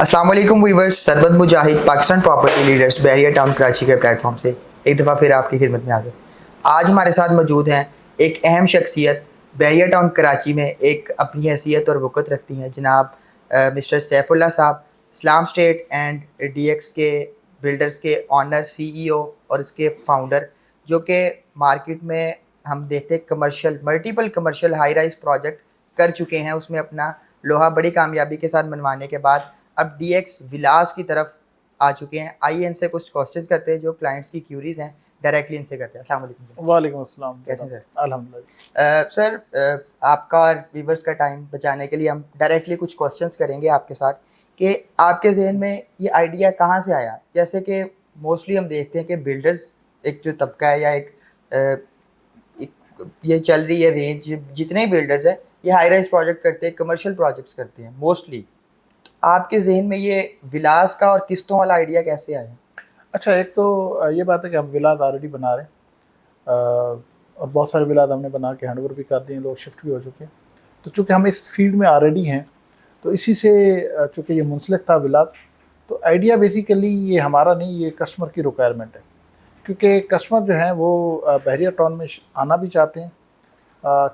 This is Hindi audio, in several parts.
अस्सलाम वालेकुम वीवर्स, सरबत मुजाहिद पाकिस्तान प्रॉपर्टी लीडर्स बहरिया टाउन कराची के प्लेटफॉर्म से एक दफ़ा फिर आपकी खिदमत में आ गए। आज हमारे साथ मौजूद हैं एक अहम शख्सियत, बहरिया टाउन कराची में एक अपनी हैसियत और वक़्त रखती हैं, जनाब मिस्टर सैफुल्लाह साहब, इस्लाम स्टेट एंड DX के बिल्डर्स के ऑनर, CEO और इसके फाउंडर, जो कि मार्केट में हम देखते हैं commercial multiple commercial high rise project कर चुके हैं। उसमें अपना लोहा बड़ी कामयाबी के साथ मनवाने के बाद अब DX विलास की तरफ आ चुके हैं। आइए इनसे कुछ क्वेश्चंस करते हैं जो क्लाइंट्स की क्यूरीज हैं, डायरेक्टली इनसे करते हैं। अस्सलाम वालेकुम। वालेकुम अस्सलाम। कैसे सर? अल्हम्दुलिल्लाह। सर, आपका और व्यूवर्स का टाइम बचाने के लिए हम डायरेक्टली कुछ क्वेश्चंस करेंगे आपके साथ कि आपके जहन में ये आइडिया कहाँ से आया। जैसे कि मोस्टली हम देखते हैं कि बिल्डर्स एक जो तबका है या एक ये चल रही है रेंज, जितने बिल्डर्स हैं ये हाई राइज प्रोजेक्ट करते हैं, कमर्शियल प्रोजेक्ट्स करते हैं मोस्टली। आपके जहन में ये विलास का और किस्तों वाला आइडिया कैसे आया? अच्छा, एक तो ये बात है कि हम विलाद ऑलरेडी बना रहे हैं, और बहुत सारे विलाद हमने बना के हैंडओवर भी कर दिए, लोग शिफ्ट भी हो चुके हैं। तो चूँकि हम इस फील्ड में ऑलरेडी हैं, तो इसी से चूँकि ये मुंसलिक था विलाद, तो आइडिया बेसिकली ये हमारा नहीं, ये कस्टमर की रिक्वायरमेंट है। क्योंकि कस्टमर जो हैं वो बहरिया टाउन में आना भी चाहते हैं।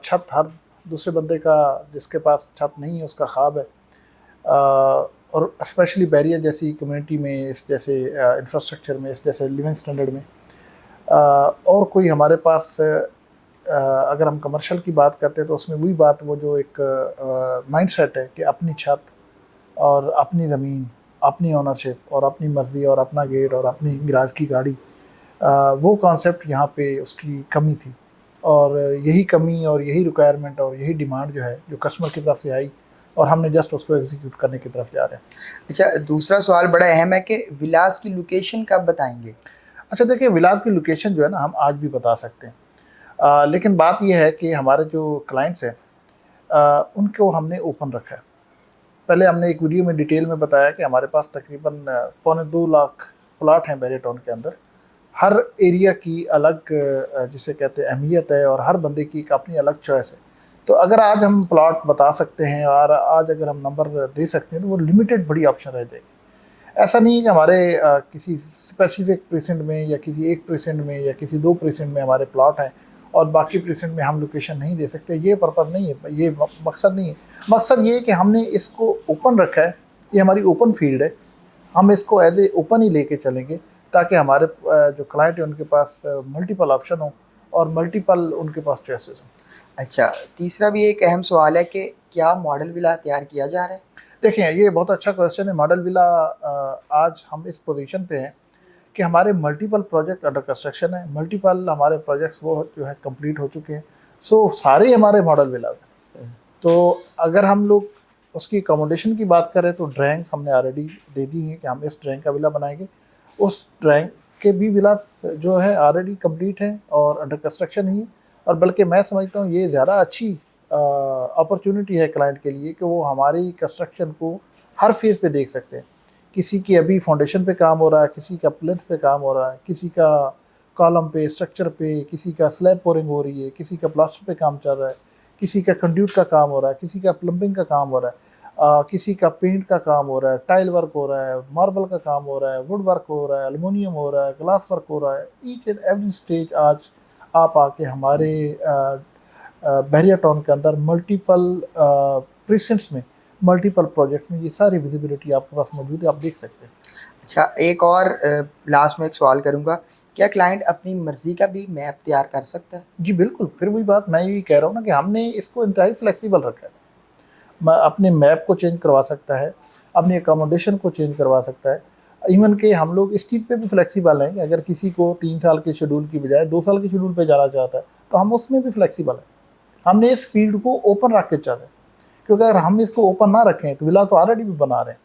छत हर दूसरे बंदे का, जिसके पास छत नहीं है, उसका ख्वाब है। और स्पेशली बैरिया जैसी कम्युनिटी में, इस जैसे इंफ्रास्ट्रक्चर में, इस जैसे लिविंग स्टैंडर्ड में, और कोई हमारे पास अगर हम कमर्शियल की बात करते हैं तो उसमें वही बात, वो जो एक माइंडसेट है कि अपनी छत और अपनी ज़मीन, अपनी ओनरशिप और अपनी मर्ज़ी और अपना गेट और अपनी गैराज की गाड़ी, वो कॉन्सेप्ट यहाँ पे उसकी कमी थी। और यही कमी और यही रिक्वायरमेंट और यही डिमांड जो है, जो कस्टमर की तरफ से आई, और हमने जस्ट उसको एग्जीक्यूट करने की तरफ जा रहे हैं। अच्छा, दूसरा सवाल बड़ा अहम है कि विलास की लोकेशन कब बताएंगे? अच्छा देखिए, विलाद की लोकेशन जो है ना, हम आज भी बता सकते हैं, लेकिन बात यह है कि हमारे जो क्लाइंट्स हैं उनको हमने ओपन रखा है। पहले हमने एक वीडियो में डिटेल में बताया कि हमारे पास तकरीबन 2.25 लाख प्लाट हैं बहरिया टाउन के अंदर। हर एरिया की अलग जिसे कहते हैं अहमियत है, और हर बंदे की एक अपनी अलग चॉइस है। तो अगर आज हम प्लॉट बता सकते हैं और आज अगर हम नंबर दे सकते हैं, तो वो लिमिटेड बड़ी ऑप्शन रह जाएगी। ऐसा नहीं है कि हमारे किसी स्पेसिफिक प्रेसेंट में या किसी एक प्रेसेंट में या किसी 2 प्रेसेंट में हमारे प्लॉट हैं और बाकी प्रेसेंट में हम लोकेशन नहीं दे सकते। ये पर्पज़ नहीं है, ये मकसद नहीं है। मकसद ये है कि हमने इसको ओपन रखा है, ये हमारी ओपन फील्ड है। हम इसको एज ए ओपन ही लेके चलेंगे ताकि हमारे जो क्लाइंट है उनके पास मल्टीपल ऑप्शन हो और मल्टीपल उनके पास चॉइसेस हों। अच्छा, तीसरा भी एक अहम सवाल है कि क्या मॉडल विला तैयार किया जा रहा है? देखिए, ये बहुत अच्छा क्वेश्चन है। मॉडल विला आज हम इस पोजीशन पे हैं कि हमारे मल्टीपल प्रोजेक्ट अंडर कंस्ट्रक्शन है। मल्टीपल हमारे प्रोजेक्ट्स वो जो है कंप्लीट हो चुके हैं। सो सारे हमारे मॉडल विला हैं। तो अगर हम लोग उसकी अकोमोडेशन की बात करें तो ड्राइंग्स हमने ऑलरेडी दे दी हैं कि हम इस ड्राइंग का विला बनाएंगे। उस ड्राइंग के भी विला जो है ऑलरेडी कंप्लीट हैं और अंडर कंस्ट्रक्शन ही है। और बल्कि मैं समझता हूँ ये ज़्यादा अच्छी अपॉर्चुनिटी है क्लाइंट के लिए कि वो हमारी कंस्ट्रक्शन को हर फेज़ पे देख सकते हैं। किसी की अभी फाउंडेशन पे काम हो रहा है, किसी का प्लिंथ पे काम हो रहा है, किसी का कॉलम पे, स्ट्रक्चर पे, किसी का स्लैब पोरिंग हो रही है, किसी का प्लास्टर पे काम चल रहा है, किसी का कंड्यूट का काम हो रहा है, किसी का प्लम्बिंग का काम हो रहा है, किसी का पेंट का काम हो रहा है, टाइल वर्क हो रहा है, मार्बल का काम हो रहा है, वुड वर्क हो रहा है, एलुमिनियम हो रहा है, ग्लास वर्क हो रहा है। ईच एंड एवरी स्टेज आज आप आके हमारे बहरिया टाउन के अंदर मल्टीपल प्रीसेंट्स में, मल्टीपल प्रोजेक्ट्स में ये सारी विजिबिलिटी आपके पास मौजूद है, आप देख सकते हैं। अच्छा, एक और लास्ट में एक सवाल करूँगा, क्या क्लाइंट अपनी मर्ज़ी का भी मैप तैयार कर सकता है? जी बिल्कुल, फिर वही बात मैं यही कह रहा हूँ ना कि हमने इसको इंतहाई फ्लेक्सिबल रखा है। अपने मैप को चेंज करवा सकता है, अपनी अकोमोडेशन को चेंज करवा सकता है। इवन कि हम लोग इस चीज़ पे भी फ्लेक्सिबल हैं कि अगर किसी को 3 साल के शेड्यूल की बजाय 2 साल के शेड्यूल पे जाना चाहता है तो हम उसमें भी फ्लेक्सिबल हैं। हमने इस फील्ड को ओपन रख के चल रहे हैं, क्योंकि अगर हम इसको ओपन ना रखें तो विला तो ऑलरेडी भी बना रहे हैं,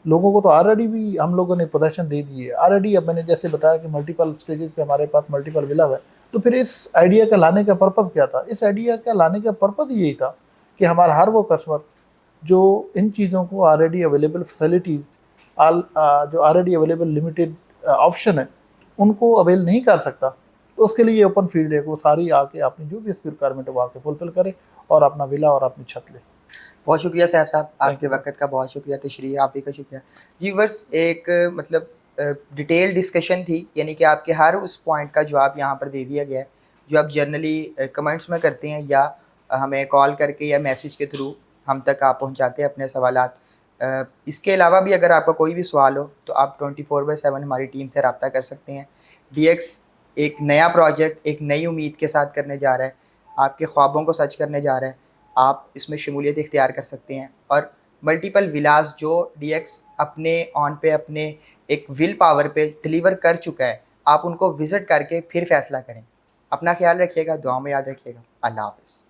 लोगों को तो ऑलरेडी भी हम लोगों ने पोजेशन दे दी है ऑलरेडी। अब मैंने जैसे बताया कि मल्टीपल स्टेजेस पे हमारे पास मल्टीपल विला है। तो फिर इस आइडिया का लाने का पर्पज़ क्या था? इस आइडिया का लाने का पर्पज़ यही था कि हमारा हर वो कस्टमर जो इन चीज़ों को ऑलरेडी अवेलेबल फैसिलिटीज़, जो ऑलरेडी अवेलेबल लिमिटेड ऑप्शन है, उनको अवेल नहीं कर सकता, तो उसके लिए ओपन फील्ड है, वो सारी आके अपनी जो भी इसकी रिक्वायरमेंट है वो आके फुलफिल करे और अपना विला और अपनी छत ले। बहुत शुक्रिया साहब साहब, आपके वक्त का बहुत शुक्रिया, तशरीह आप ही का शुक्रिया। व्यूअर्स, एक मतलब डिटेल डिस्कशन थी, यानी कि आपके हर उस पॉइंट का जवाब यहाँ पर दे दिया गया है जो आप जनरली कमेंट्स में करते हैं या हमें कॉल करके या मैसेज के थ्रू हम तक आप पहुँचाते हैं अपने सवालात। इसके अलावा भी अगर आपका कोई भी सवाल हो तो आप 24/7 हमारी टीम से रब्ता कर सकते हैं। DX एक नया प्रोजेक्ट एक नई उम्मीद के साथ करने जा रहा है, आपके ख्वाबों को सच करने जा रहा है। आप इसमें शमूलियत इख्तियार कर सकते हैं और मल्टीपल विलास जो DX अपने ऑन पे अपने एक विल पावर पे डिलीवर कर चुका है, आप उनको विज़िट करके फिर फैसला करें। अपना ख्याल रखिएगा, दुआ में याद रखिएगा। अल्लाह हाफ़िज़।